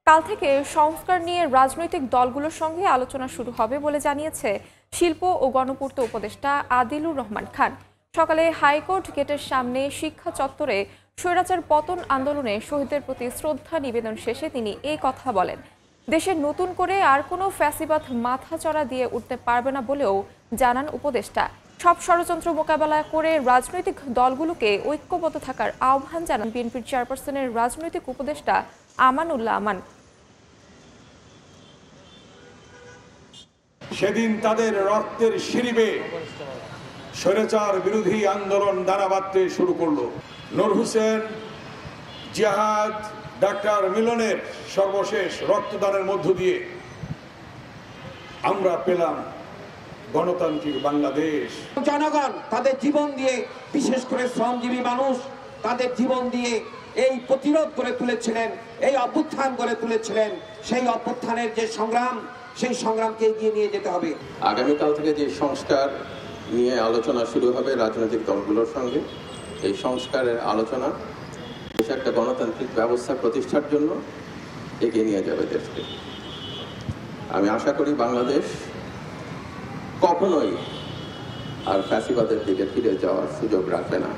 কাল থেকে সংস্কার নিয়ে রাজনৈতিক দলগুলোর সঙ্গে আলোচনা শুরু হবে বলে জানিয়েছে শিল্প ও গণপূর্ত উপদেষ্টা আদিলুর রহমান খান। সকালে হাইকোর্ট গেটের সামনে শিক্ষা চত্বরে স্বৈরাচার পতন আন্দোলনে শহীদদের প্রতি শ্রদ্ধা নিবেদন শেষে তিনি এই কথা বলেন। দেশে নতুন করে আর কোনো ফ্যাসিবাদ মাথাচড়া দিয়ে উঠতে পারবে না বলেও জানান উপদেষ্টা। সব ষড়যন্ত্র মোকাবেলা করে রাজনৈতিক দলগুলোকে ঐক্যবদ্ধ থাকার আহ্বান জানান বিএনপির চেয়ারপারসনের রাজনৈতিক উপদেষ্টা আমানুল্লাহ আমান। সেদিন তাদের রক্তের শিরিবে স্বৈরাচার বিরোধী আন্দোলন দানা বাঁধতে শুরু করলো। নূর হোসেন, জিহাদ, ডাক্তার মিলনের সর্বশেষ রক্তদানের মধ্য দিয়ে আমরা পেলাম গণতান্ত্রিক বাংলাদেশ। জনগণ তাদের জীবন দিয়ে, বিশেষ করে শ্রমজীবী মানুষ তাদের জীবন দিয়ে এই প্রতিরোধ করে তুলেছিলেন, এই অভ্যুত্থান করে তুলেছিলেন। সেই অভ্যুত্থানের যে সংগ্রাম, সেই সংগ্রামকে এগিয়ে নিয়ে যেতে হবে। আগামীকাল থেকে যে সংস্কার নিয়ে আলোচনা শুরু হবে রাজনৈতিক দলগুলোর সঙ্গে, এই সংস্কারের আলোচনা দেশে একটা গণতান্ত্রিক ব্যবস্থা প্রতিষ্ঠার জন্য এগিয়ে নিয়ে যাবে দেশকে। আমি আশা করি বাংলাদেশ কখনোই আর ফ্যাসিবাদের দিকে ফিরে যাওয়ার সুযোগ রাখবে না।